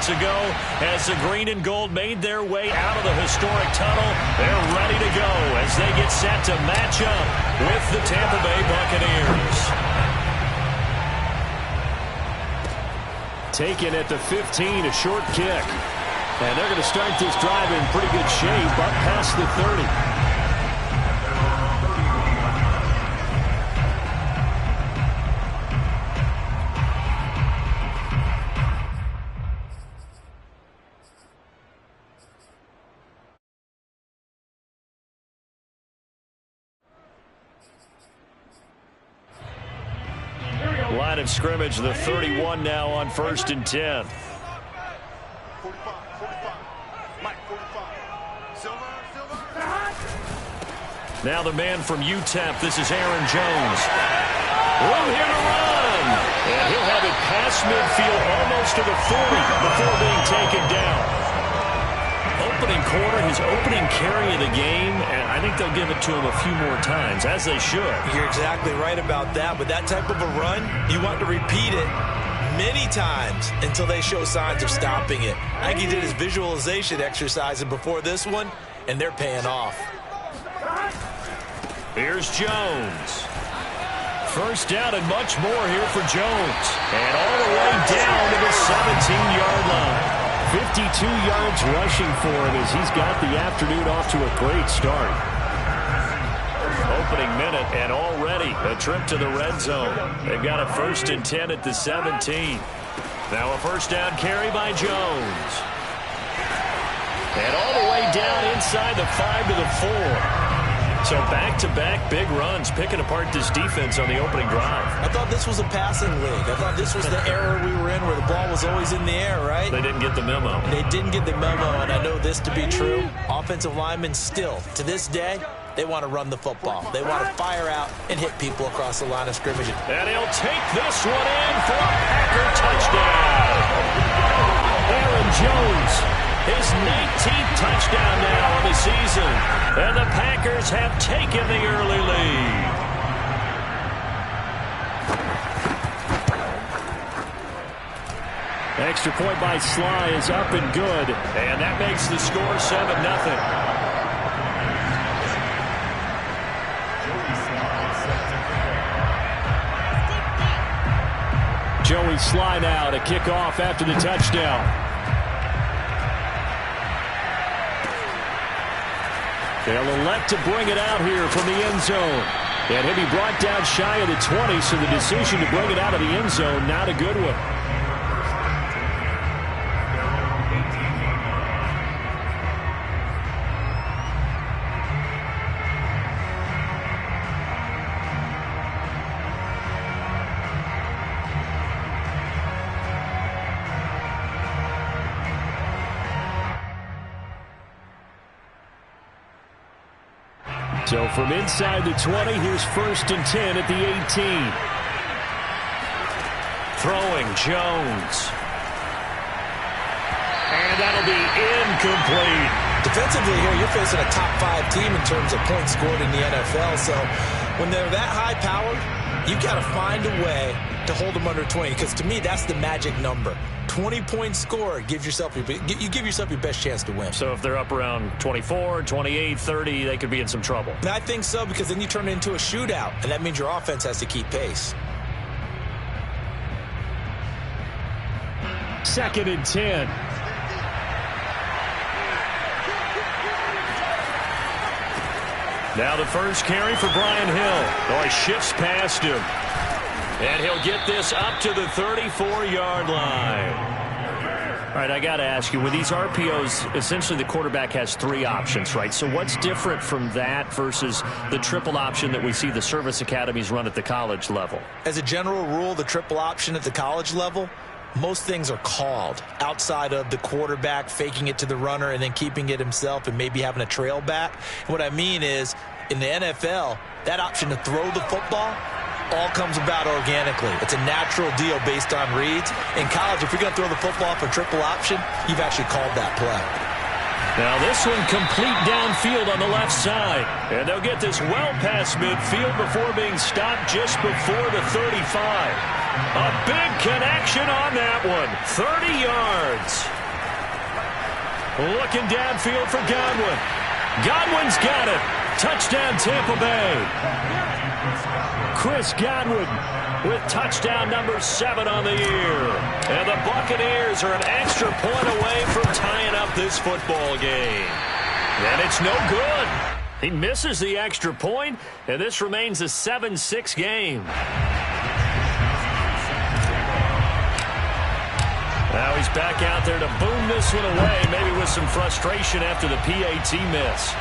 minutes ago as the green and gold made their way out of the historic tunnel. They're ready to go as they get set to match up with the Tampa Bay Buccaneers. Taken at the 15, a short kick. And they're going to start this drive in pretty good shape up past the 30. Line of scrimmage, the 31 now on 1st and 10. Now the man from UTEP, this is Aaron Jones. Room here to run. And he'll have it past midfield almost to the 40 before being taken down. Opening quarter, his opening carry of the game, and I think they'll give it to him a few more times, as they should. You're exactly right about that. With that type of a run, you want to repeat it many times until they show signs of stopping it. I think he did his visualization exercises before this one, and they're paying off. Here's Jones. First down and much more here for Jones. And all the way down to the 17-yard line. 52 yards rushing for him as he's got the afternoon off to a great start. Opening minute and already a trip to the red zone. They've got a 1st and 10 at the 17. Now a first down carry by Jones. And all the way down inside the 5 to the 4. So back-to-back big runs, picking apart this defense on the opening drive. I thought this was a passing league. I thought this was the era we were in where the ball was always in the air, right? They didn't get the memo. They didn't get the memo, and I know this to be true. Offensive linemen still, to this day, they want to run the football. They want to fire out and hit people across the line of scrimmage. And he'll take this one in for a Packer touchdown. Aaron Jones. His 19th touchdown now of the season. And the Packers have taken the early lead. Extra point by Sly is up and good. And that makes the score 7-0. Joey Sly now to kick off after the touchdown. They'll elect to bring it out here from the end zone. And he'll be brought down shy of the 20, so the decision to bring it out of the end zone, not a good one. So from inside the 20, here's 1st and 10 at the 18. Throwing Jones. And that'll be incomplete. Defensively here, you're facing a top 5 team in terms of points scored in the NFL. So when they're that high-powered, you got to find a way to hold them under 20. Because to me, that's the magic number. 20-point score gives yourself you give yourself your best chance to win. So if they're up around 24, 28, 30, they could be in some trouble. And I think so, because then you turn it into a shootout, and that means your offense has to keep pace. 2nd and 10. Now the first carry for Brian Hill. Oh, he shifts past him. And he'll get this up to the 34-yard line. All right, I got to ask you, with these RPOs, essentially the quarterback has 3 options, right? So what's different from that versus the triple option that we see the service academies run at the college level? As a general rule, the triple option at the college level, most things are called outside of the quarterback faking it to the runner and then keeping it himself and maybe having a trail back. And what I mean is, in the NFL, that option to throw the football all comes about organically. It's a natural deal based on reads. In college, if you're going to throw the football for triple option, you've actually called that play. Now this one complete downfield on the left side. And they'll get this well past midfield before being stopped just before the 35. A big connection on that one. 30 yards. Looking downfield for Godwin. Godwin's got it. Touchdown, Tampa Bay. Chris Godwin with touchdown number 7 on the year. And the Buccaneers are an extra point away from tying up this football game. And it's no good. He misses the extra point, and this remains a 7-6 game. Now he's back out there to boom this one away, maybe with some frustration after the PAT miss.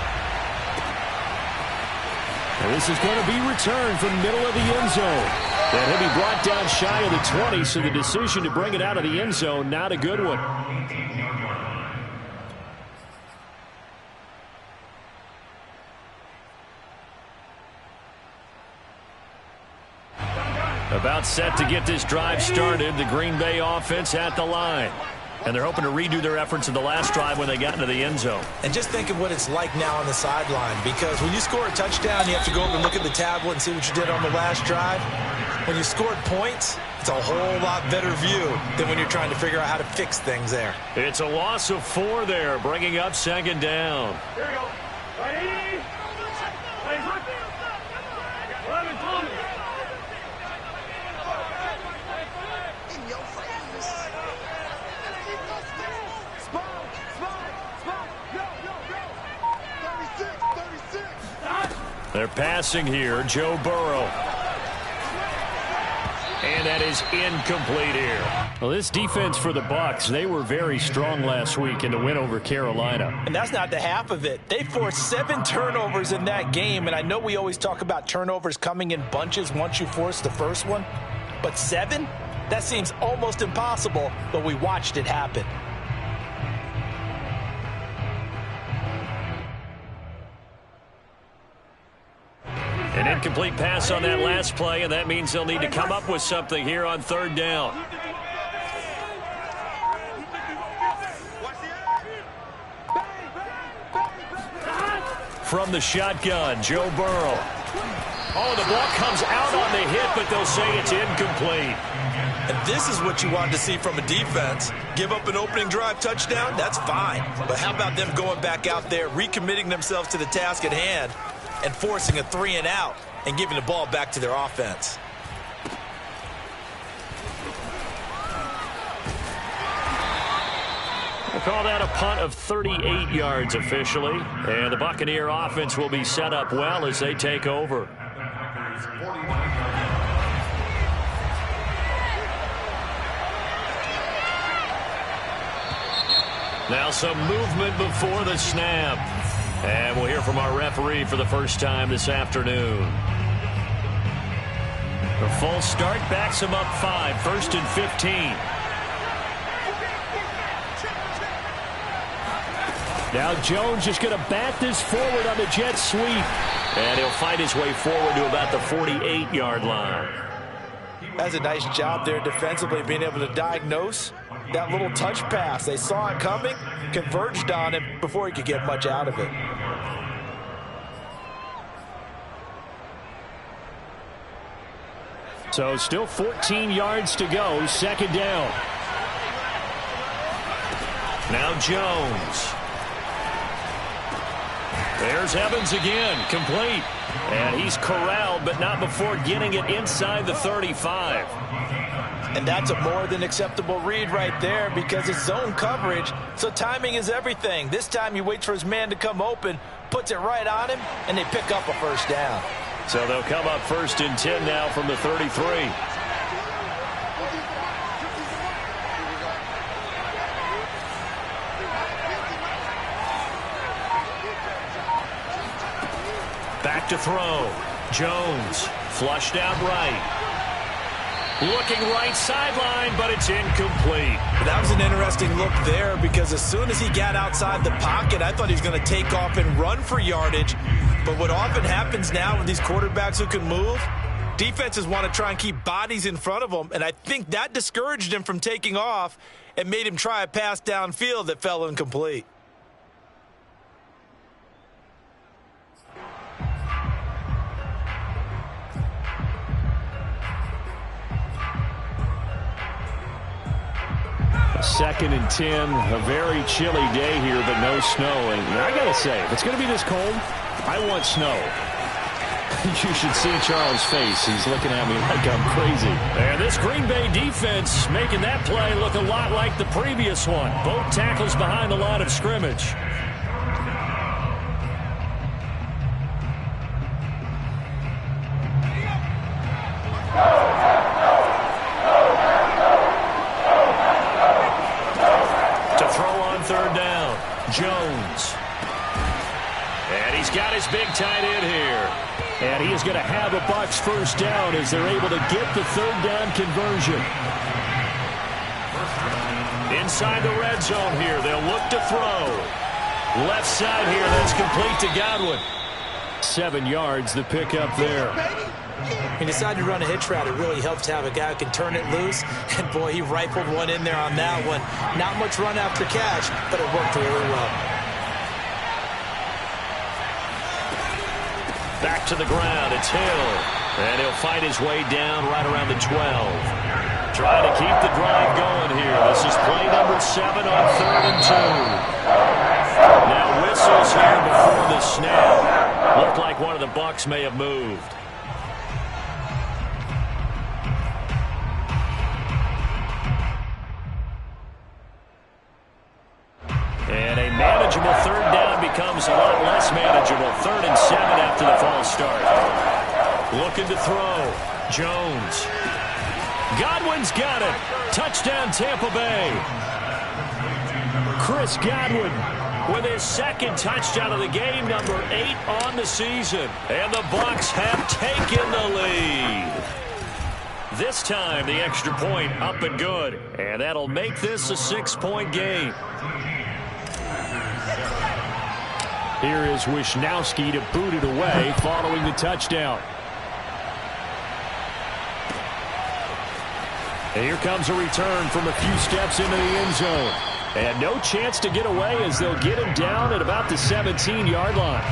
And this is going to be returned from middle of the end zone. And he'll be brought down shy of the 20, so the decision to bring it out of the end zone, not a good one. About set to get this drive started, the Green Bay offense at the line. And they're hoping to redo their efforts in the last drive when they got into the end zone. And just think of what it's like now on the sideline, because when you score a touchdown, you have to go over and look at the tablet and see what you did on the last drive. When you scored points, it's a whole lot better view than when you're trying to figure out how to fix things there. It's a loss of 4 there, bringing up second down. Here we go. Ready? They're passing here, Joe Burrow. And that is incomplete here. Well, this defense for the Bucks, they were very strong last week in the win over Carolina. And that's not the half of it. They forced 7 turnovers in that game, and I know we always talk about turnovers coming in bunches once you force the first one, but 7? That seems almost impossible, but we watched it happen. An incomplete pass on that last play, and that means they'll need to come up with something here on third down. From the shotgun, Joe Burrow. Oh, the ball comes out on the hit, but they'll say it's incomplete. And this is what you want to see from a defense. Give up an opening drive touchdown, that's fine. But how about them going back out there, recommitting themselves to the task at hand, and forcing a 3-and-out and giving the ball back to their offense. We'll call that a punt of 38 yards officially. And the Buccaneer offense will be set up well as they take over. Now some movement before the snap. And we'll hear from our referee for the first time this afternoon. The full start backs him up 5, 1st and 15. Now Jones just going to bat this forward on the jet sweep. And he'll fight his way forward to about the 48-yard line. That's a nice job there defensively, being able to diagnose that little touch pass. They saw it coming, converged on it before he could get much out of it. So still 14 yards to go, second down. Now Jones. There's Evans again, complete. And he's corralled, but not before getting it inside the 35. And that's a more than acceptable read right there, because it's zone coverage, so timing is everything. This time he waits for his man to come open, puts it right on him, and they pick up a first down. So they'll come up 1st and 10 now from the 33. Back to throw. Jones flushed out right. Looking right sideline, but it's incomplete. That was an interesting look there, because as soon as he got outside the pocket, I thought he was going to take off and run for yardage. But what often happens now with these quarterbacks who can move, defenses want to try and keep bodies in front of them, and I think that discouraged him from taking off and made him try a pass downfield that fell incomplete. 2nd and 10. A very chilly day here, but no snow. And I got to say, if it's going to be this cold, I want snow. You should see Charles' face. He's looking at me like I'm crazy. And this Green Bay defense making that play look a lot like the previous one. Both tackles behind the line of scrimmage. To throw on 3rd down, Jones. And he's got his big tight end here. And he is going to have a Bucks 1st down as they're able to get the 3rd down conversion. Inside the red zone here, they'll look to throw. Left side here, that's complete to Godwin. 7 yards, the pickup there. He decided to run a hitch route. It really helps to have a guy who can turn it loose. And, boy, he rifled one in there on that one. Not much run after catch, but it worked really well. Back to the ground, it's Hill. And he'll fight his way down right around the 12. Trying to keep the drive going here. This is play number 7 on 3rd and 2. Now whistles here before the snap. Looked like one of the Bucks may have moved. And a manageable 3rd down becomes a lot less manageable. 3rd and 7 after the false start. Looking to throw. Jones. Godwin's got it. Touchdown Tampa Bay. Chris Godwin with his 2nd touchdown of the game, number 8 on the season. And the Bucks have taken the lead. This time the extra point up and good. And that'll make this a 6-point game. Here is Wisnowski to boot it away following the touchdown. And here comes a return from a few steps into the end zone. And no chance to get away as they'll get him down at about the 17-yard line.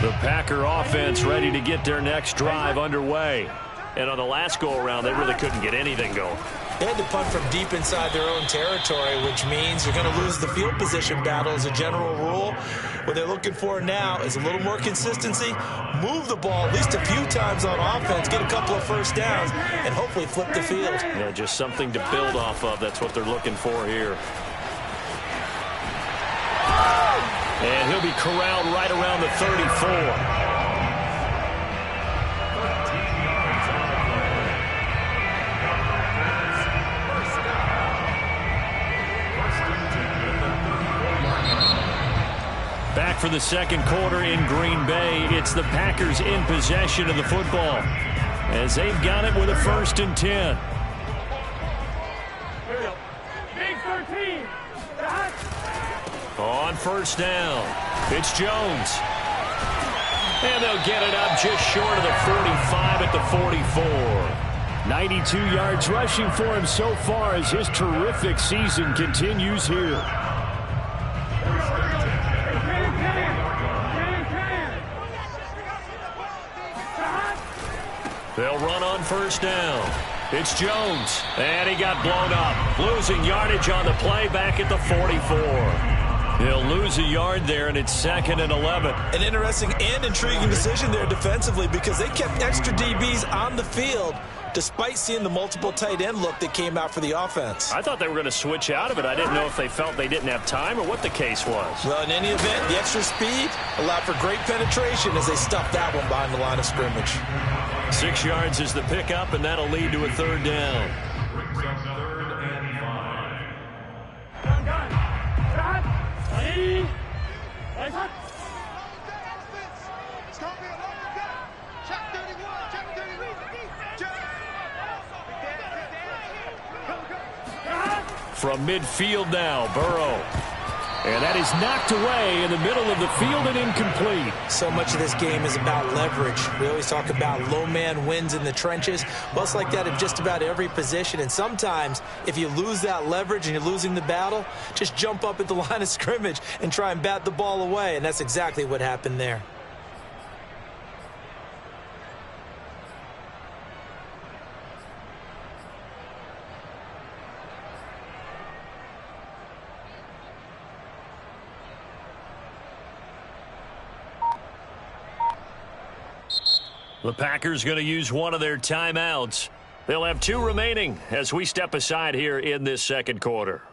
The Packer offense ready to get their next drive underway. And on the last go-around, they really couldn't get anything going. They had to punt from deep inside their own territory, which means you're going to lose the field position battle as a general rule. What they're looking for now is a little more consistency, move the ball at least a few times on offense, get a couple of 1st downs, and hopefully flip the field. Yeah, just something to build off of. That's what they're looking for here. And he'll be corralled right around the 34. Back for the 2nd quarter in Green Bay. It's the Packers in possession of the football as they've got it with a 1st and 10. Big 13. On 1st down, it's Jones. And they'll get it up just short of the 45 at the 44. 92 yards rushing for him so far as his terrific season continues here. They'll run on 1st down. It's Jones. And he got blown up. Losing yardage on the play back at the 44. He'll lose a yard there, and it's 2nd and 11. An interesting and intriguing decision there defensively because they kept extra DBs on the field despite seeing the multiple tight end look that came out for the offense. I thought they were going to switch out of it. I didn't know if they felt they didn't have time or what the case was. Well, in any event, the extra speed allowed for great penetration as they stuffed that one behind the line of scrimmage. 6 yards is the pickup, and that'll lead to a 3rd down. From midfield now, Burrow. And that is knocked away in the middle of the field and incomplete. So much of this game is about leverage. We always talk about low man wins in the trenches. Well, it's like that in just about every position. And sometimes, if you lose that leverage and you're losing the battle, just jump up at the line of scrimmage and try and bat the ball away. And that's exactly what happened there. The Packers going to use one of their timeouts. They'll have 2 remaining as we step aside here in this second quarter.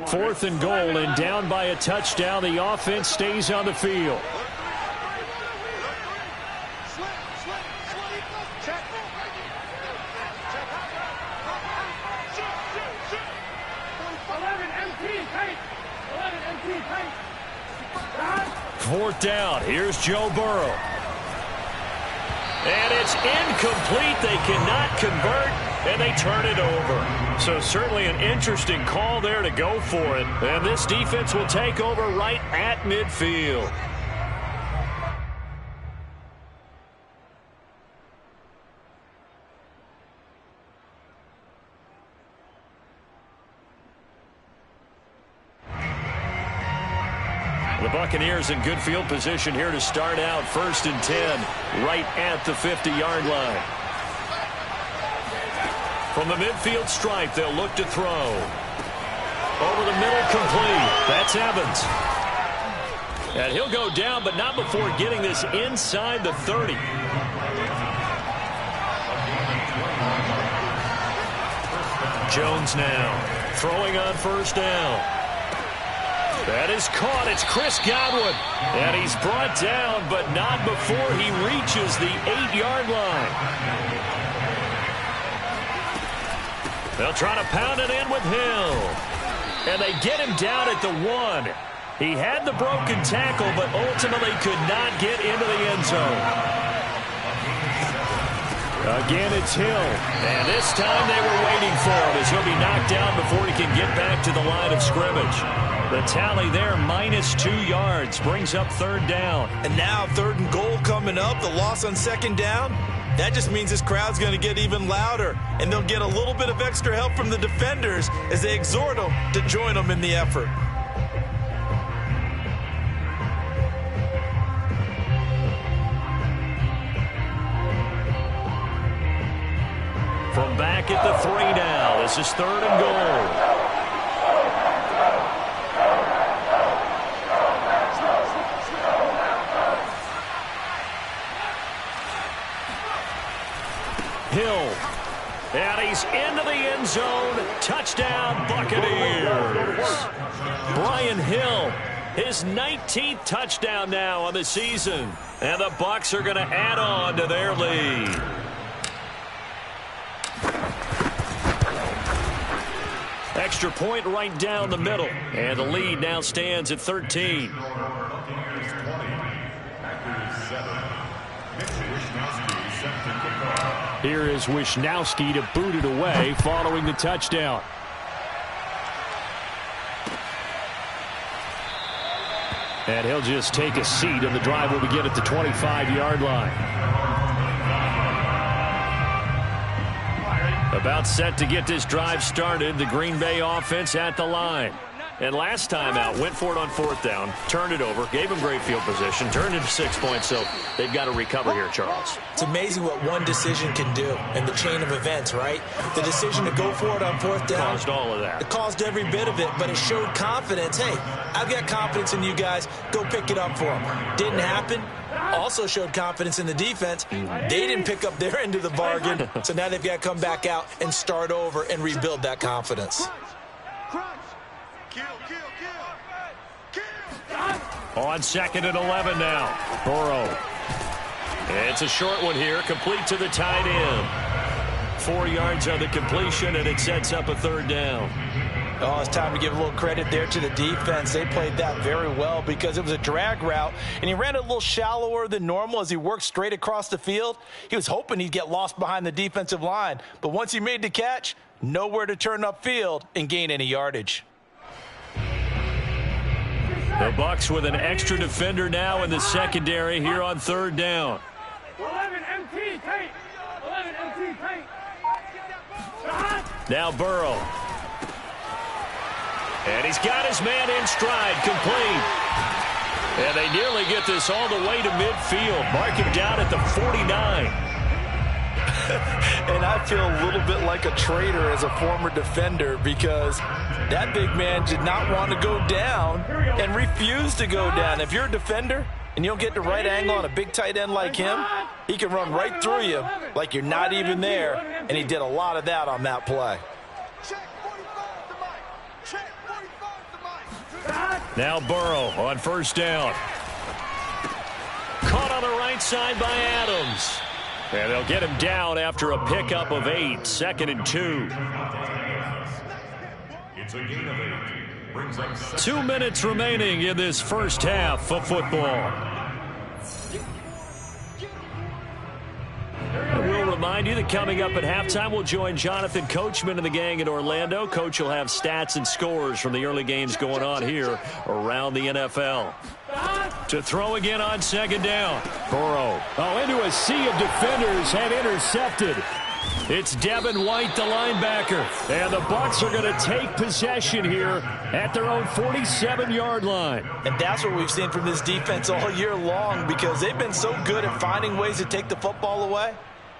Fourth and goal, and down by a touchdown. The offense stays on the field. Fourth down. Here's Joe Burrow. And it's incomplete. They cannot convert, and they turn it over. So certainly an interesting call there to go for it. And this defense will take over right at midfield. The Buccaneers in good field position here to start out. 1st and 10, right at the 50-yard line. From the midfield stripe, they'll look to throw. Over the middle, complete. That's Evans. And he'll go down, but not before getting this inside the 30. Jones now throwing on 1st down. That is caught. It's Chris Godwin. And he's brought down, but not before he reaches the 8-yard line. They'll try to pound it in with Hill. And they get him down at the 1. He had the broken tackle, but ultimately could not get into the end zone. Again, it's Hill. And this time they were waiting for him as he'll be knocked down before he can get back to the line of scrimmage. The tally there, -2 yards, brings up 3rd down. And now 3rd and goal coming up, the loss on 2nd down. That just means this crowd's going to get even louder, and they'll get a little bit of extra help from the defenders as they exhort them to join them in the effort. From back at the 3 now, this is 3rd and goal. Hill, and he's into the end zone. Touchdown, Buccaneers. Brian Hill, his 19th touchdown now on the season. And the Bucs are going to add on to their lead. Extra point right down the middle. And the lead now stands at 13. Here is Wisnowski to boot it away following the touchdown. And he'll just take a seat, and the drive will begin at the 25-yard line. About set to get this drive started, the Green Bay offense at the line. And last time out, went for it on 4th down, turned it over, gave them great field position, turned into 6 points, so they've got to recover here, Charles. It's amazing what one decision can do in the chain of events, right? The decision to go for it on 4th down. Caused all of that. It caused every bit of it, but it showed confidence. Hey, I've got confidence in you guys. Go pick it up for them. Didn't happen. Also showed confidence in the defense. They didn't pick up their end of the bargain, so now they've got to come back out and start over and rebuild that confidence. On 2nd and 11 now. Burrow. It's a short one here, complete to the tight end. 4 yards on the completion, and it sets up a 3rd down. Oh, it's time to give a little credit there to the defense. They played that very well because it was a drag route, and he ran it a little shallower than normal as he worked straight across the field. He was hoping he'd get lost behind the defensive line, but once he made the catch, nowhere to turn upfield and gain any yardage. The Bucs with an extra defender now in the secondary here on 3rd down. 11 MT tape. 11 MT tape. Now Burrow. And he's got his man in stride, complete. And they nearly get this all the way to midfield. Mark him down at the 49. And I feel a little bit like a traitor as a former defender because that big man did not want to go down and refused to go down. If you're a defender and you don't get the right angle on a big tight end like him, he can run right through you like you're not even there, and he did a lot of that on that play. Now Burrow on first down. Caught on the right side by Adams. And they'll get him down after a pickup of 8, 2nd and 2. It's a gain of 8. Brings up 2 minutes remaining in this first half of football. And we'll remind you that coming up at halftime, we'll join Jonathan Coachman and the gang in Orlando. Coach will have stats and scores from the early games going on here around the NFL. To throw again on 2nd down. Burrow. Into a sea of defenders and intercepted. It's Devin White, the linebacker. And the Bucks are going to take possession here at their own 47-yard line. And that's what we've seen from this defense all year long because they've been so good at finding ways to take the football away.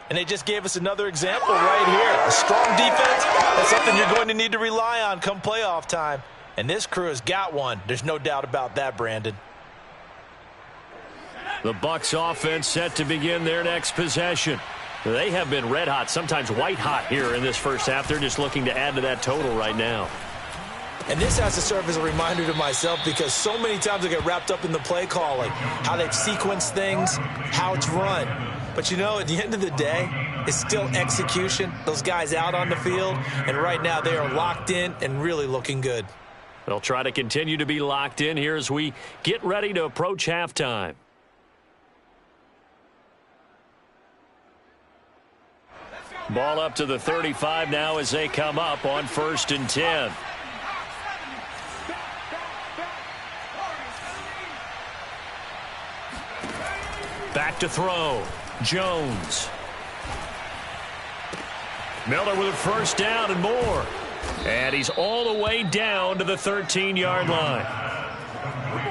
And they just gave us another example right here. A strong defense, that's something you're going to need to rely on come playoff time. And this crew has got one. There's no doubt about that, Brandon. The Bucks offense set to begin their next possession. They have been red hot, sometimes white hot here in this first half. They're just looking to add to that total right now. And this has to serve as a reminder to myself because so many times I get wrapped up in the play calling, how they've sequenced things, how it's run. But, you know, at the end of the day, it's still execution. Those guys out on the field, and right now they are locked in and really looking good. They'll try to continue to be locked in here as we get ready to approach halftime. Ball up to the 35 now as they come up on 1st and 10. Back to throw. Jones. Miller with a first down and more. And he's all the way down to the 13-yard line.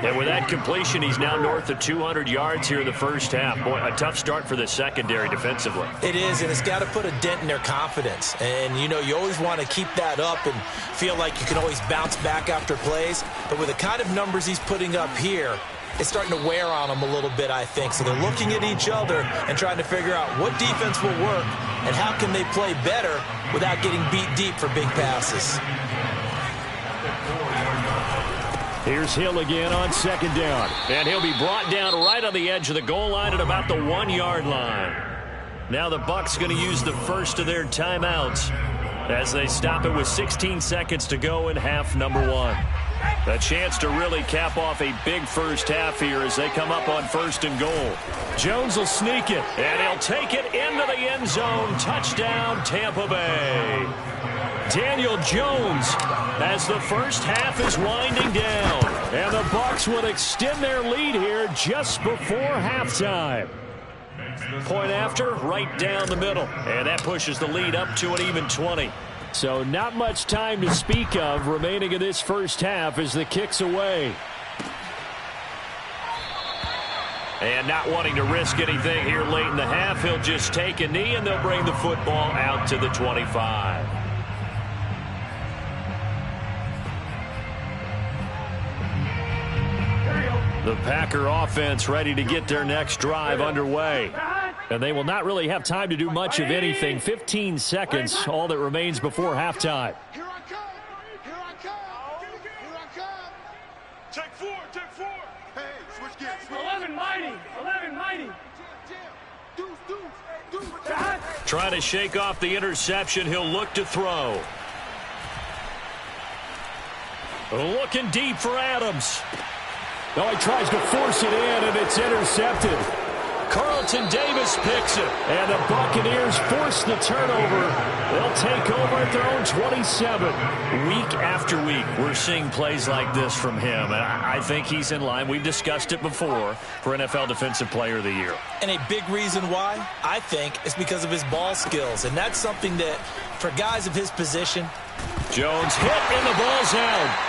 And with that completion, he's now north of 200 yards here in the first half. Boy, a tough start for the secondary defensively. It is, and it's got to put a dent in their confidence. And, you know, you always want to keep that up and feel like you can always bounce back after plays. But with the kind of numbers he's putting up here, it's starting to wear on them a little bit, I think. So they're looking at each other and trying to figure out what defense will work and how can they play better without getting beat deep for big passes. Here's Hill again on 2nd down. And he'll be brought down right on the edge of the goal line at about the 1-yard line. Now the Bucks going to use the first of their timeouts as they stop it with 16 seconds to go in half number 1. A chance to really cap off a big first half here as they come up on 1st and goal. Jones will sneak it, and he'll take it into the end zone. Touchdown, Tampa Bay. Daniel Jones as the first half is winding down. And the Bucks will extend their lead here just before halftime. Point after, right down the middle. And that pushes the lead up to an even 20. So not much time to speak of remaining in this first half as the kick's away. And not wanting to risk anything here late in the half, he'll just take a knee and they'll bring the football out to the 25. The Packer offense ready to get their next drive underway. And they will not really have time to do much of anything. 15 seconds, all that remains before halftime. Here I come. Here I come. Here I come. Take 4. Take 4. Hey, switch gears. 11 mighty. 11 mighty. Trying to shake off the interception. He'll look to throw. Looking deep for Adams. No, he tries to force it in, and it's intercepted. Carlton Davis picks it. And the Buccaneers force the turnover. They'll take over at their own 27. Week after week, we're seeing plays like this from him. And I think he's in line. We've discussed it before for NFL Defensive Player of the Year. And a big reason why, I think, is because of his ball skills. And that's something that, for guys of his position. Jones hit and the ball's out.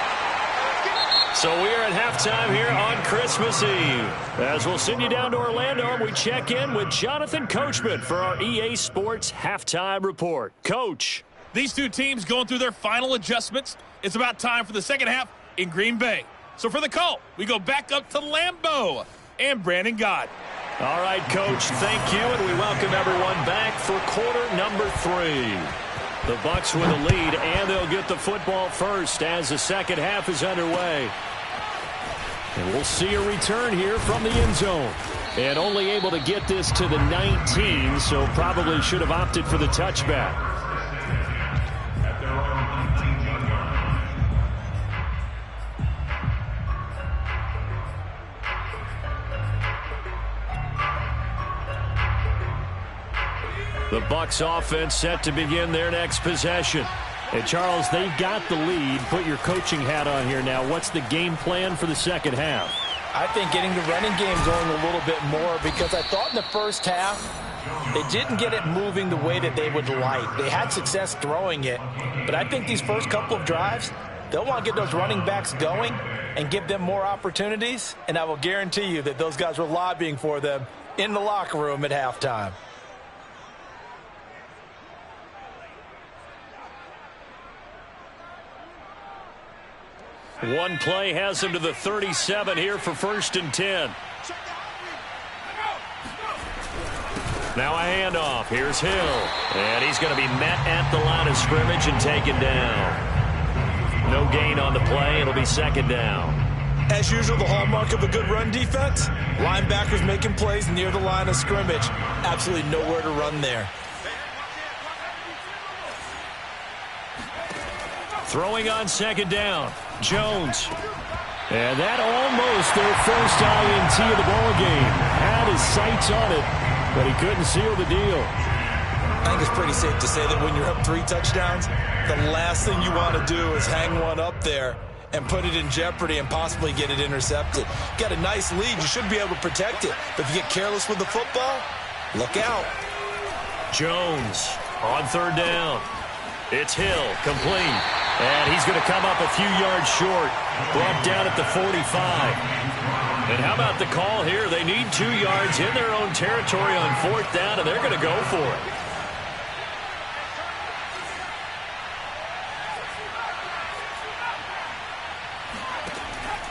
So we are at halftime here on Christmas Eve. As we'll send you down to Orlando, and we check in with Jonathan Coachman for our EA Sports Halftime Report. Coach. These two teams going through their final adjustments. It's about time for the second half in Green Bay. So for the call, we go back up to Lambeau and Brandon Gott. All right, Coach, thank you, and we welcome everyone back for quarter number 3. The Bucks with a lead, and they'll get the football first as the second half is underway. And we'll see a return here from the end zone. And only able to get this to the 19, so probably should have opted for the touchback. At their own 19-yard line. The Bucks offense set to begin their next possession. And Charles, they've got the lead. Put your coaching hat on here now. What's the game plan for the second half? I think getting the running game going a little bit more, because I thought in the first half they didn't get it moving the way that they would like. They had success throwing it, but I think these first couple of drives, they'll want to get those running backs going and give them more opportunities, and I will guarantee you that those guys were lobbying for them in the locker room at halftime. One play has him to the 37 here for 1st and 10. Now a handoff. Here's Hill. And he's going to be met at the line of scrimmage and taken down. No gain on the play. It'll be 2nd down. As usual, the hallmark of a good run defense, linebackers making plays near the line of scrimmage. Absolutely nowhere to run there. Throwing on 2nd down. Jones. And that almost their first INT of the ball game. Had his sights on it, but he couldn't seal the deal. I think it's pretty safe to say that when you're up 3 touchdowns, the last thing you want to do is hang one up there and put it in jeopardy and possibly get it intercepted. Got a nice lead. You should be able to protect it. But if you get careless with the football, look out. Jones on 3rd down. It's Hill, complete. And he's going to come up a few yards short. Brought down at the 45. And how about the call here? They need 2 yards in their own territory on 4th down, and they're going to go for it.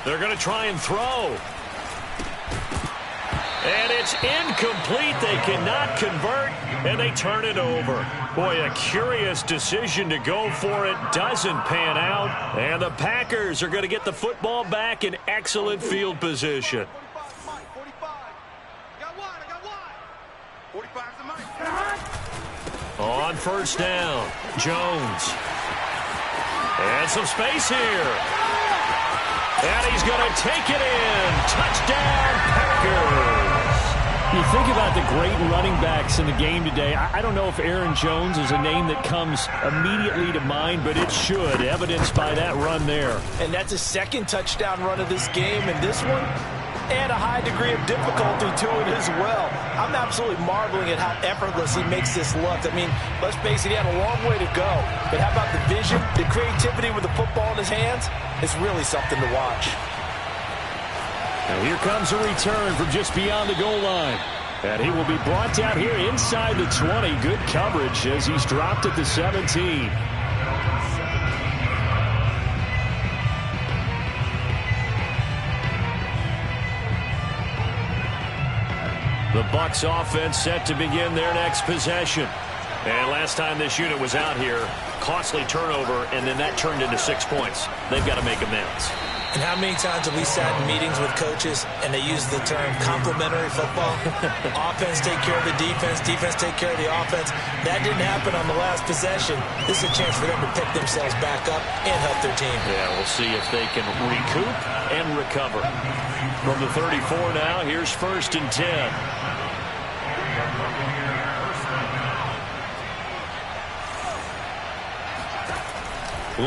They're going to try and throw. And it's incomplete. They cannot convert, and they turn it over. Boy, a curious decision to go for it. Doesn't pan out. And the Packers are going to get the football back in excellent field position. 45. Got wide. 45's the mic. On 1st down, Jones. And some space here. And he's going to take it in. Touchdown, Packers. You think about the great running backs in the game today. I don't know if Aaron Jones is a name that comes immediately to mind, but it should, evidenced by that run there. And that's his 2nd touchdown run of this game, and this one, and a high degree of difficulty to it as well. I'm absolutely marveling at how effortless he makes this look. I mean, let's face it, he had a long way to go. But how about the vision, the creativity with the football in his hands? It's really something to watch. And here comes a return from just beyond the goal line. And he will be brought down here inside the 20. Good coverage as he's dropped at the 17. The Bucks offense set to begin their next possession. And last time this unit was out here, costly turnover, and then that turned into 6 points. They've got to make amends. And how many times have we sat in meetings with coaches and they use the term complementary football? Offense take care of the defense, defense take care of the offense. That didn't happen on the last possession. This is a chance for them to pick themselves back up and help their team. Yeah, we'll see if they can recoup and recover. From the 34 now, here's 1st and 10.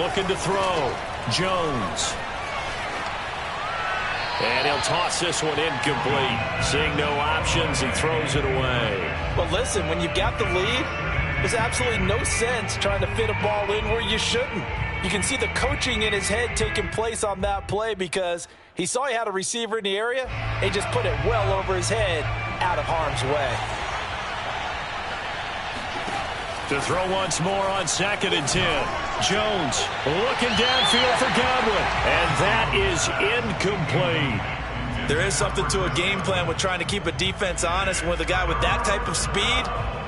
Looking to throw. Jones. And he'll toss this one incomplete. Seeing no options, he throws it away. Well, listen, when you've got the lead, there's absolutely no sense trying to fit a ball in where you shouldn't. You can see the coaching in his head taking place on that play because he saw he had a receiver in the area and he just put it well over his head out of harm's way. To throw once more on 2nd and 10. Jones looking downfield for Godwin. And that is incomplete. There is something to a game plan with trying to keep a defense honest. With a guy with that type of speed,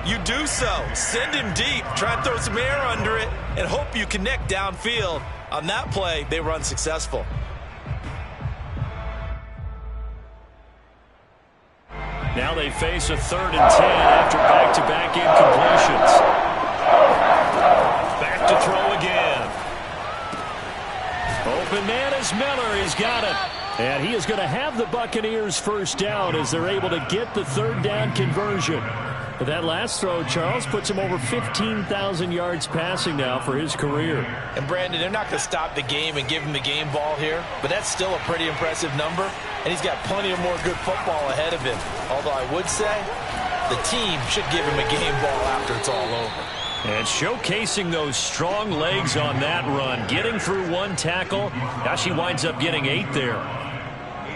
you do so. Send him deep. Try and throw some air under it and hope you connect downfield. On that play, they were unsuccessful. Now they face a 3rd and 10 after back-to-back incompletions. Back to throw again. Open man is Miller. He's got it. And he is going to have the Buccaneers first down as they're able to get the 3rd down conversion. But that last throw, Charles, puts him over 15,000 yards passing now for his career. And, Brandon, they're not going to stop the game and give him the game ball here, but that's still a pretty impressive number, and he's got plenty of more good football ahead of him. Although I would say the team should give him a game ball after it's all over. And showcasing those strong legs on that run, getting through one tackle. Now she winds up getting 8 there.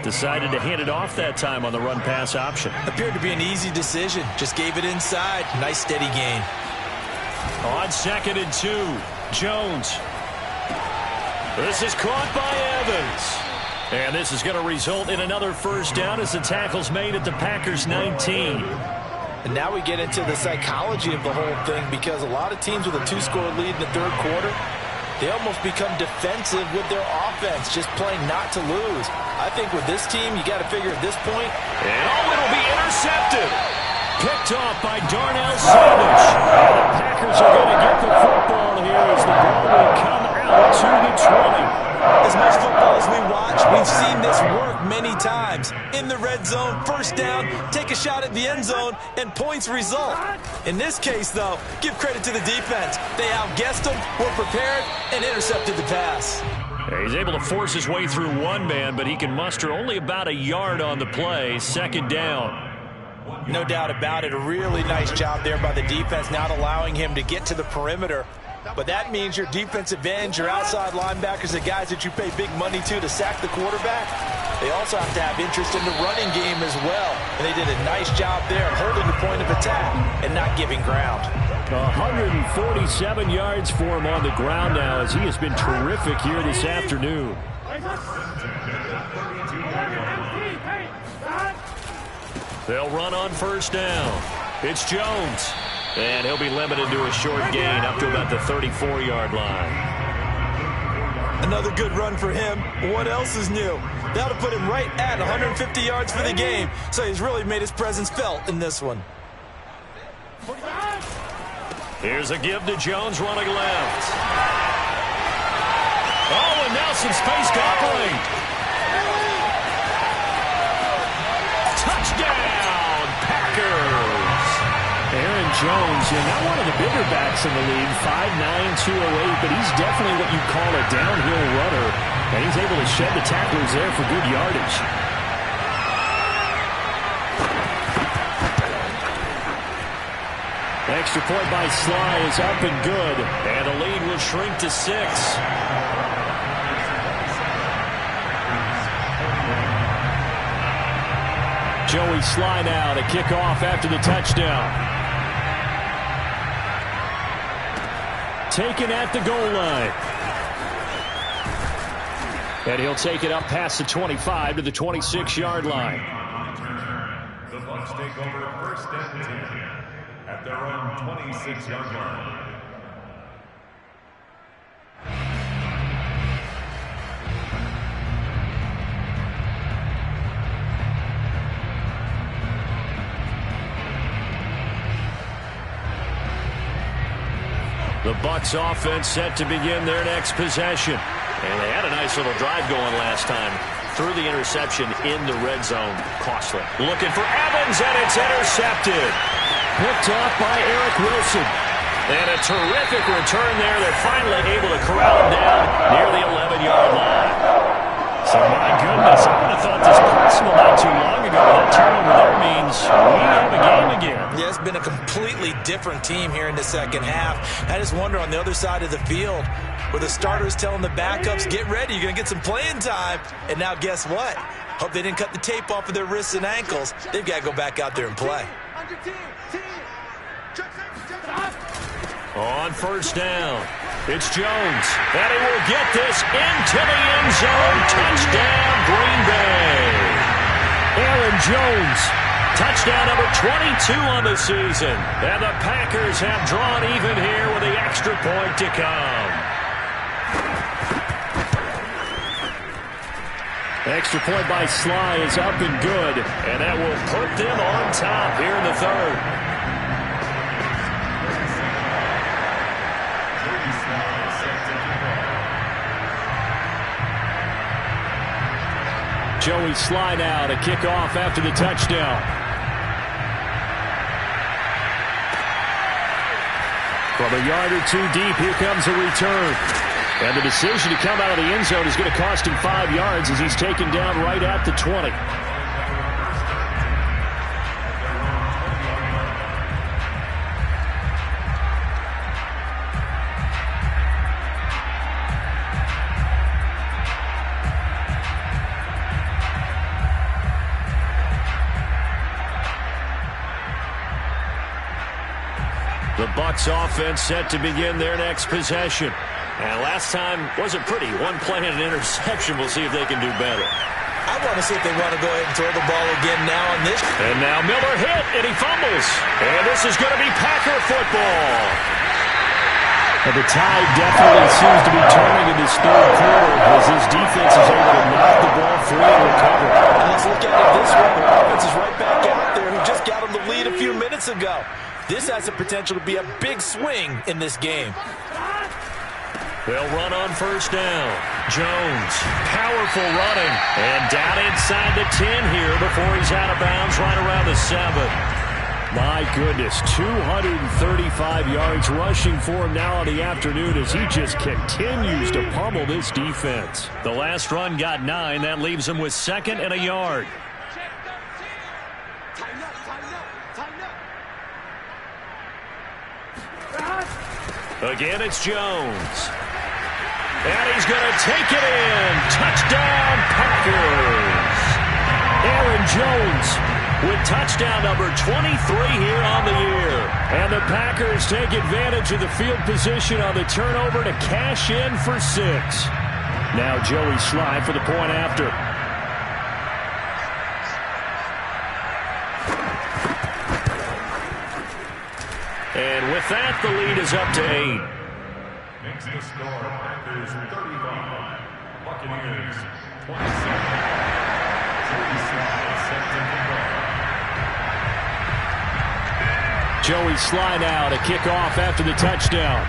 Decided to hand it off that time on the run-pass option. Appeared to be an easy decision. Just gave it inside. Nice steady gain. On 2nd and 2, Jones. This is caught by Evans. And this is going to result in another first down as the tackle's made at the Packers' 19. And now we get into the psychology of the whole thing because a lot of teams with a 2-score lead in the 3rd quarter, they almost become defensive with their offense, just playing not to lose. I think with this team, you got to figure at this point. And it'll be intercepted. Picked off by Darnell Savage. And the Packers are going to get the football here as the ball will come out to the 20. As much football as we watch, we've seen this work many times. In the red zone, first down, take a shot at the end zone, and points result. In this case, though, give credit to the defense. They outguessed them, were prepared, and intercepted the pass. He's able to force his way through one man, but he can muster only about a yard on the play. 2nd down. No doubt about it. A really nice job there by the defense, not allowing him to get to the perimeter. But that means your defensive ends, your outside linebackers, the guys that you pay big money to sack the quarterback, they also have to have interest in the running game as well. And they did a nice job there of holding the point of attack and not giving ground. 147 yards for him on the ground now as he has been terrific here this afternoon. They'll run on first down. It's Jones. And he'll be limited to a short gain up to about the 34-yard line. Another good run for him. What else is new? That'll put him right at 150 yards for the game. So he's really made his presence felt in this one. Here's a give to Jones running left. Oh, and now some space gobbling. Touchdown, Packers. Aaron Jones, not one of the bigger backs in the league, 5'9", 208, but he's definitely what you call a downhill runner, and he's able to shed the tacklers there for good yardage. Extra point by Sly is up and good, and the lead will shrink to 6. Joey Sly now to kick off after the touchdown. Taken at the goal line. And he'll take it up past the 25 to the 26-yard line. The Bucks take over 1st and 10 at their own 26-yard line. The Bucks offense set to begin their next possession. And they had a nice little drive going last time. Threw the interception in the red zone. Costly. Looking for Evans, and it's intercepted. Picked off by Eric Wilson. And a terrific return there. They're finally able to corral him down near the 11-yard line. So, my goodness, I would have thought this personal not too long ago. That turnover there means we have a game again. Yes, has been a completely different team here in the second half. I just wonder on the other side of the field where the starters telling the backups, get ready, you're going to get some playing time. And now guess what? Hope they didn't cut the tape off of their wrists and ankles. They've got to go back out there and play. On first down, it's Jones. And he will get this into the end zone. Touchdown, Green Bay. Aaron Jones, touchdown number 22 on the season. And the Packers have drawn even here with the extra point to come. Extra point by Sly is up and good. And that will put them on top here in the third. Joey Sly now to kick off after the touchdown. From a yard or two deep, here comes a return. And the decision to come out of the end zone is going to cost him 5 yards as he's taken down right at the 20. The Bucks offense set to begin their next possession. And last time wasn't pretty. One play and an interception. We'll see if they can do better. I want to see if they want to go ahead and throw the ball again now on this. And now Miller hit, and he fumbles. And this is going to be Packer football. And the tide definitely seems to be turning in this third quarter as this defense is able to knock the ball free and recover. And let's look at it this way. The offense is right back out there who just got them the lead a few minutes ago. This has the potential to be a big swing in this game. They'll run on first down. Jones, powerful running. And down inside the 10 here before he's out of bounds right around the 7. My goodness, 235 yards rushing for him now in the afternoon as he just continues to pummel this defense. The last run got 9. That leaves him with 2nd and a yard. Again, it's Jones. And he's going to take it in. Touchdown, Packers. Aaron Jones with touchdown number 23 here on the year. And the Packers take advantage of the field position on the turnover to cash in for 6. Now Joey Sly for the point after. And with that, the lead is up to 8. Makes the score Packers 35, Buccaneers 27. Joey Sly now to kick off after the touchdown.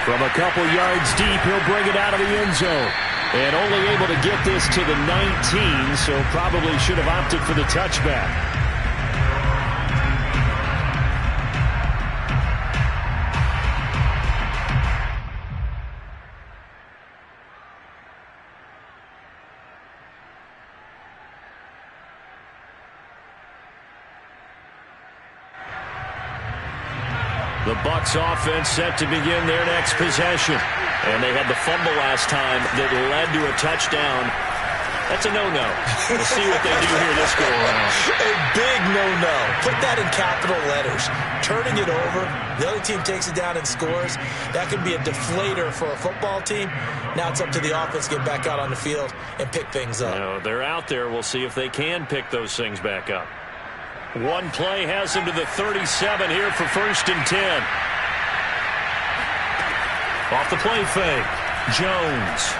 From a couple yards deep, he'll bring it out of the end zone. And only able to get this to the 19, so probably should have opted for the touchback. The Bucks offense set to begin their next possession. And they had the fumble last time that led to a touchdown. That's a no-no. We'll see what they do here this go-around. A big no-no. Put that in capital letters. Turning it over, the other team takes it down and scores. That can be a deflator for a football team. Now it's up to the offense to get back out on the field and pick things up. No, they're out there. We'll see if they can pick those things back up. One play has them to the 37 here for 1st and 10. Off the play fake, Jones.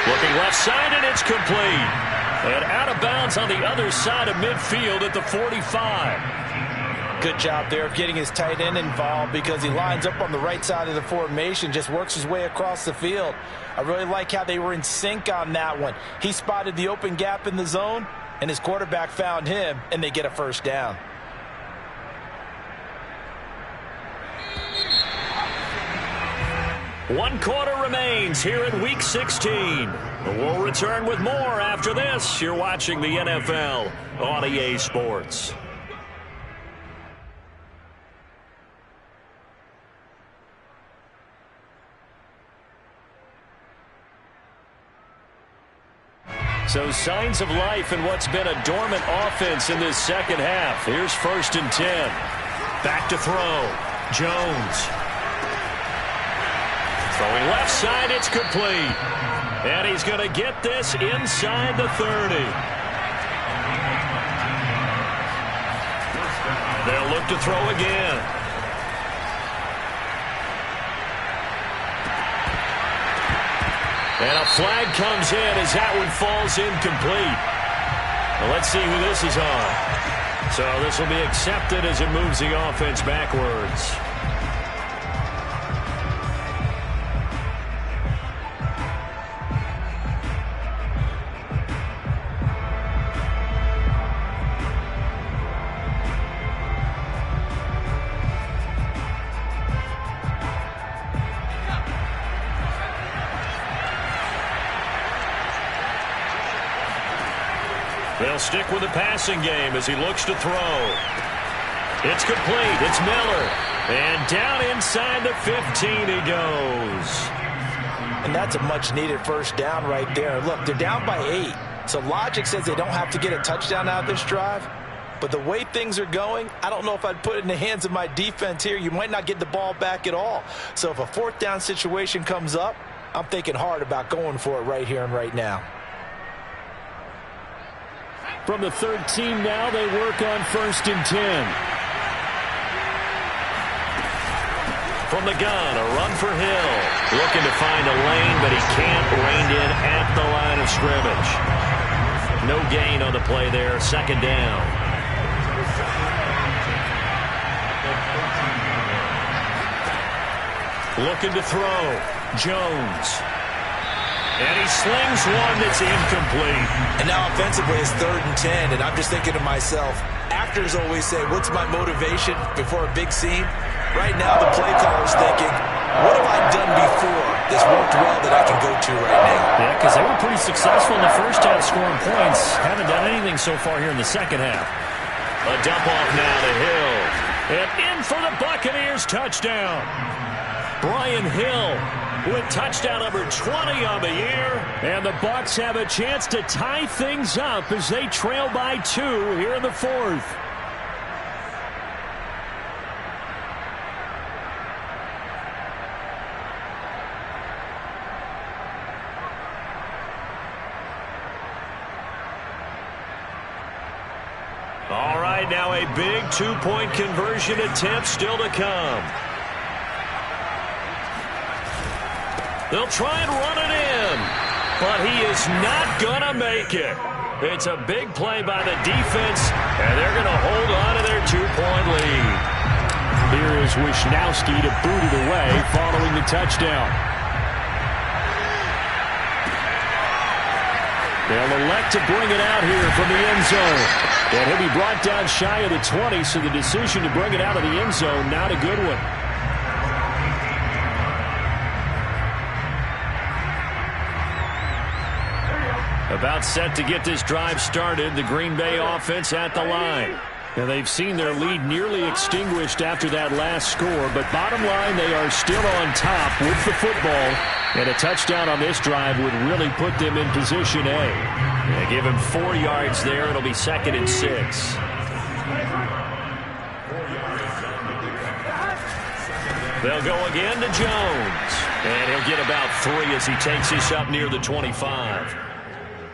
Looking left side, and it's complete. And out of bounds on the other side of midfield at the 45. Good job there of getting his tight end involved because he lines up on the right side of the formation, just works his way across the field. I really like how they were in sync on that one. He spotted the open gap in the zone, and his quarterback found him, and they get a first down. One quarter remains here in Week 16. We'll return with more after this. You're watching the NFL on EA Sports. So signs of life in what's been a dormant offense in this second half. Here's 1st and 10. Back to throw. Jones. Throwing left side, it's complete. And he's going to get this inside the 30. They'll look to throw again. And a flag comes in as that one falls incomplete. Well, let's see who this is on. So this will be accepted as it moves the offense backwards. They'll stick with the passing game as he looks to throw. It's complete. It's Miller. And down inside the 15 he goes. And that's a much-needed first down right there. Look, they're down by 8. So logic says they don't have to get a touchdown out of this drive. But the way things are going, I don't know if I'd put it in the hands of my defense here. You might not get the ball back at all. So if a 4th down situation comes up, I'm thinking hard about going for it right here and right now. From the 13 now, they work on 1st and 10. From the gun, a run for Hill. Looking to find a lane, but he can't. Reined in at the line of scrimmage. No gain on the play there. 2nd down. Looking to throw. Jones. And he slings one that's incomplete. And now offensively it's 3rd and 10, and I'm just thinking to myself, actors always say, what's my motivation before a big scene? Right now the play caller's thinking, what have I done before that's worked well that I can go to right now? Yeah, because they were pretty successful in the first half scoring points. Haven't done anything so far here in the second half. A dump off now to Hill. And in for the Buccaneers touchdown. Brian Hill with touchdown number 20 on the year. And the Bucks have a chance to tie things up as they trail by 2 here in the 4th. All right, now a big 2-point conversion attempt still to come. They'll try and run it in, but he is not going to make it. It's a big play by the defense, and they're going to hold on to their 2-point lead. Here is Wisnowski to boot it away following the touchdown. They'll elect to bring it out here from the end zone. And he'll be brought down shy of the 20, so the decision to bring it out of the end zone, not a good one. About set to get this drive started, the Green Bay offense at the line. And they've seen their lead nearly extinguished after that last score, but bottom line, they are still on top with the football. And a touchdown on this drive would really put them in position A. Yeah, give him 4 yards there. It'll be 2nd and 6. They'll go again to Jones. And he'll get about 3 as he takes this up near the 25.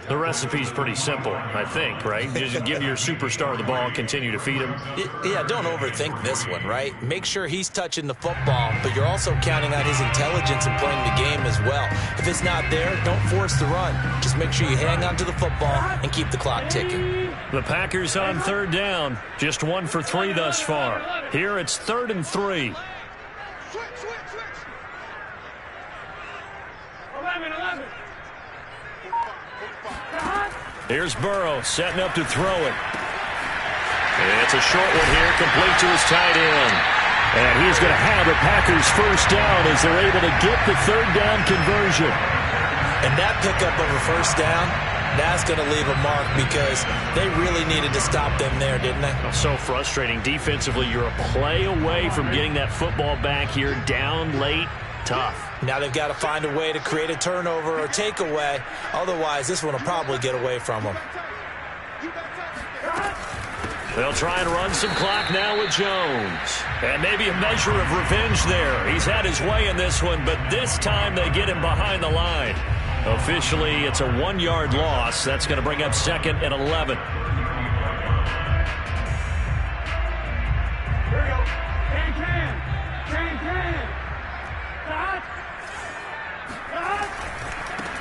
The recipe's pretty simple, I think, right? Just give your superstar the ball, continue to feed him. Yeah, don't overthink this one, right? Make sure he's touching the football, but you're also counting on his intelligence in playing the game as well. If it's not there, don't force the run. Just make sure you hang on to the football and keep the clock ticking. The Packers on 3rd down. Just 1 for 3 thus far. Here it's 3rd and 3. Switch. 11. Here's Burrow setting up to throw it. And it's a short one here, complete to his tight end. And he's going to have the Packers first down as they're able to get the third down conversion. And that pickup of a first down, that's going to leave a mark because they really needed to stop them there, didn't they? So frustrating. Defensively, you're a play away from getting that football back here down late. Tough. Now they've got to find a way to create a turnover or takeaway. Otherwise, this one will probably get away from them. They'll try and run some clock now with Jones. And maybe a measure of revenge there. He's had his way in this one, but this time they get him behind the line. Officially, it's a 1-yard loss. That's going to bring up 2nd and 11.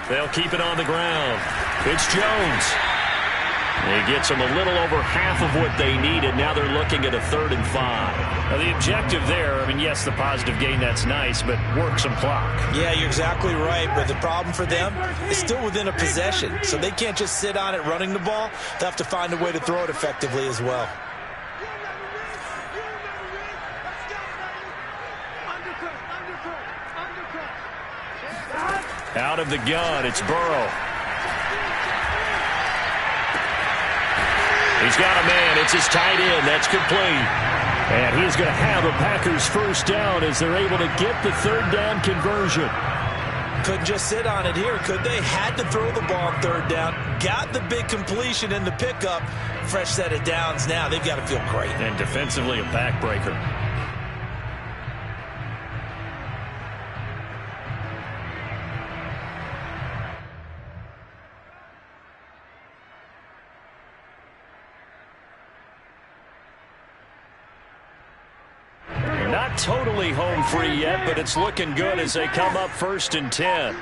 They'll keep it on the ground. It's Jones. He gets them a little over half of what they needed. Now they're looking at a 3rd and 5. Now the objective there, I mean, yes, the positive gain, that's nice, but work some clock. Yeah, you're exactly right. But the problem for them is still within a possession. So they can't just sit on it running the ball. They have to find a way to throw it effectively as well. Out of the gun, it's Burrow. He's got a man. It's his tight end. That's complete. And he's going to have a Packers first down as they're able to get the third down conversion. Couldn't just sit on it here, could they? Had to throw the ball on 3rd down. Got the big completion in the pickup. Fresh set of downs now. They've got to feel great. And defensively, a backbreaker. Totally home free yet, but it's looking good as they come up 1st and 10.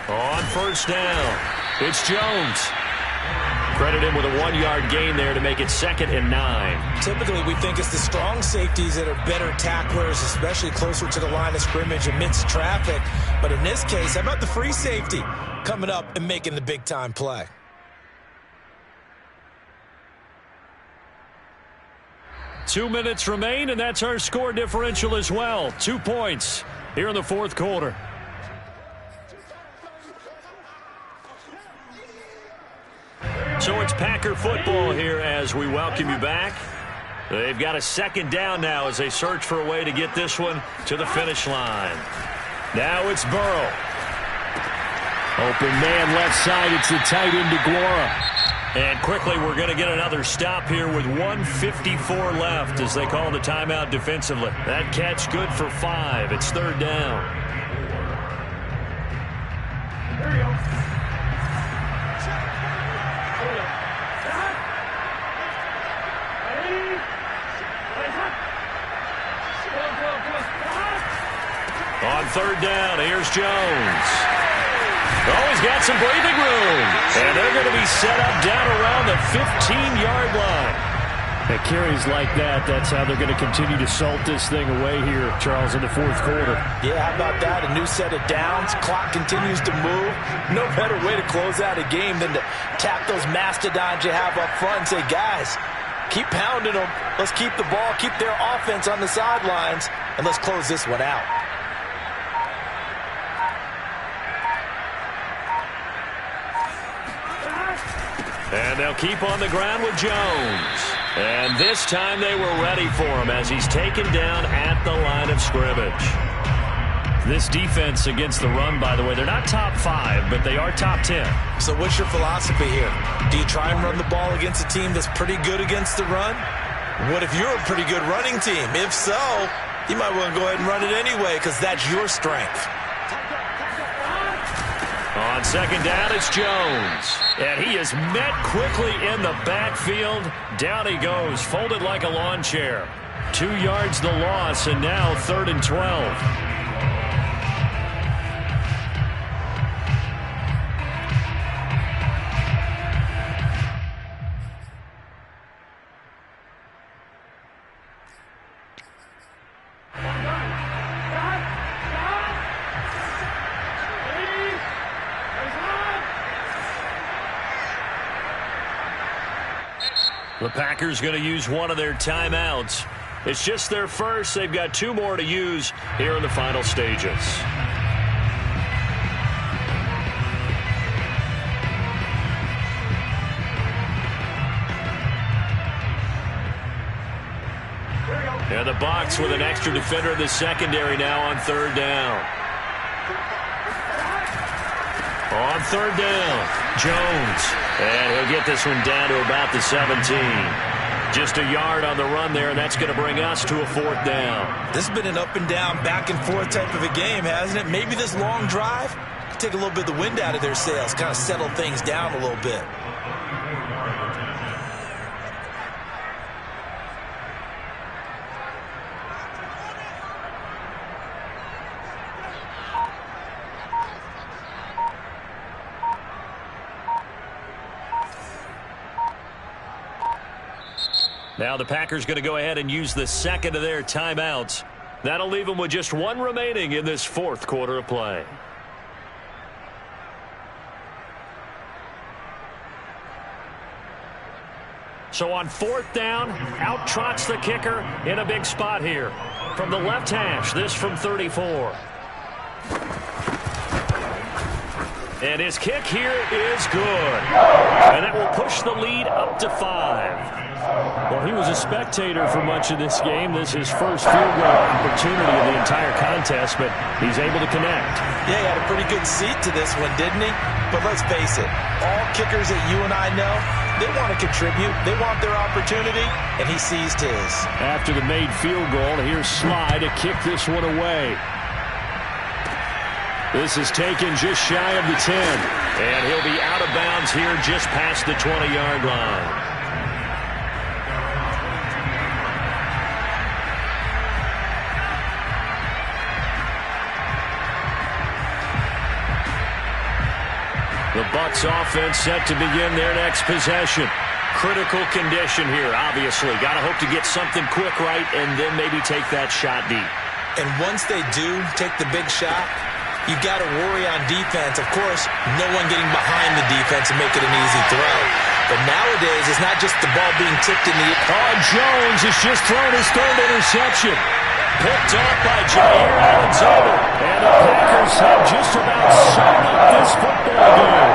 On 1st down, it's Jones. Credit him with a 1-yard gain there to make it 2nd and 9. Typically, we think it's the strong safeties that are better tacklers, especially closer to the line of scrimmage amidst traffic. But in this case, how about the free safety coming up and making the big-time play? Two minutes remain, and that's our score differential as well. 2 points here in the 4th quarter. So it's Packer football here as we welcome you back. They've got a 2nd down now as they search for a way to get this one to the finish line. Now it's Burrow. Open man left side. It's the tight end DeGuara. And quickly, we're going to get another stop here with 1:54 left as they call the timeout defensively. That catch good for 5. It's 3rd down. There you go. On 3rd down, here's Jones. Oh, he's got some breathing room. And they're going to be set up down around the 15-yard line. At carries like that, that's how they're going to continue to salt this thing away here, Charles, in the 4th quarter. Yeah, how about that? A new set of downs. Clock continues to move. No better way to close out a game than to tap those mastodons you have up front and say, guys, keep pounding them. Let's keep the ball, keep their offense on the sidelines, and let's close this one out. And they'll keep on the ground with Jones. And this time they were ready for him as he's taken down at the line of scrimmage. This defense against the run, by the way, they're not top 5, but they are top 10. So what's your philosophy here? Do you try and run the ball against a team that's pretty good against the run? What if you're a pretty good running team? If so, you might want to go ahead and run it anyway because that's your strength. On 2nd down, it's Jones. And he is met quickly in the backfield. Down he goes, folded like a lawn chair. 2 yards the loss, and now 3rd and 12. The Packers going to use one of their timeouts. It's just their first. They've got 2 more to use here in the final stages. And the Bucks with an extra defender in the secondary now on 3rd down. On 3rd down, Jones. And he'll get this one down to about the 17. Just a yard on the run there, and that's going to bring us to a 4th down. This has been an up and down, back and forth type of a game, hasn't it? Maybe this long drive could take a little bit of the wind out of their sails, kind of settle things down a little bit. Now the Packers going to go ahead and use the second of their timeouts. That'll leave them with just 1 remaining in this 4th quarter of play. So on 4th down, out trots the kicker in a big spot here. From the left hash, this from 34. And his kick here is good. And that will push the lead up to 5. Well, he was a spectator for much of this game. This is his first field goal opportunity of the entire contest, but he's able to connect. Yeah, he had a pretty good seat to this one, didn't he? But let's face it, all kickers that you and I know, they want to contribute. They want their opportunity, and he seized his. After the made field goal, here's Sly to kick this one away. This is taken just shy of the 10. And he'll be out of bounds here just past the 20-yard line. The Bucks offense set to begin their next possession. Critical condition here, obviously. Got to hope to get something quick right and then maybe take that shot deep. And once they do take the big shot, you've got to worry on defense. Of course, no one getting behind the defense and make it an easy throw. But nowadays, it's not just the ball being tipped in the... Oh, Jones has just thrown his 3rd interception. Picked off by Jair Alexander. And the Packers have just about summed up this football game.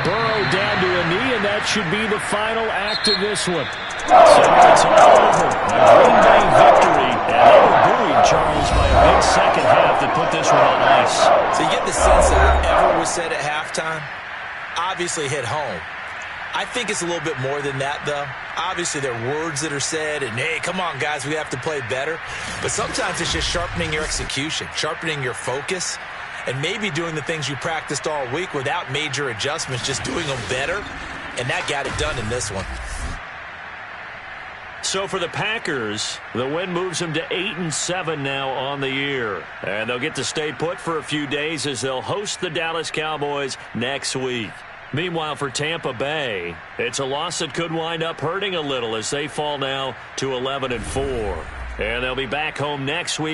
Burrow down to a knee, and that should be the final act of this one. So it's all over. A Green Bay victory. And they were buoyed, Charles, by a big second half that put this one on ice. So you get the sense that whatever was said at halftime obviously hit home. I think it's a little bit more than that, though. Obviously, there are words that are said, and, hey, come on, guys, we have to play better. But sometimes it's just sharpening your execution, sharpening your focus, and maybe doing the things you practiced all week without major adjustments, just doing them better, and that got it done in this one. So for the Packers, the win moves them to 8-7 now on the year. And they'll get to stay put for a few days as they'll host the Dallas Cowboys next week. Meanwhile, for Tampa Bay, it's a loss that could wind up hurting a little as they fall now to 11-4. And they'll be back home next week.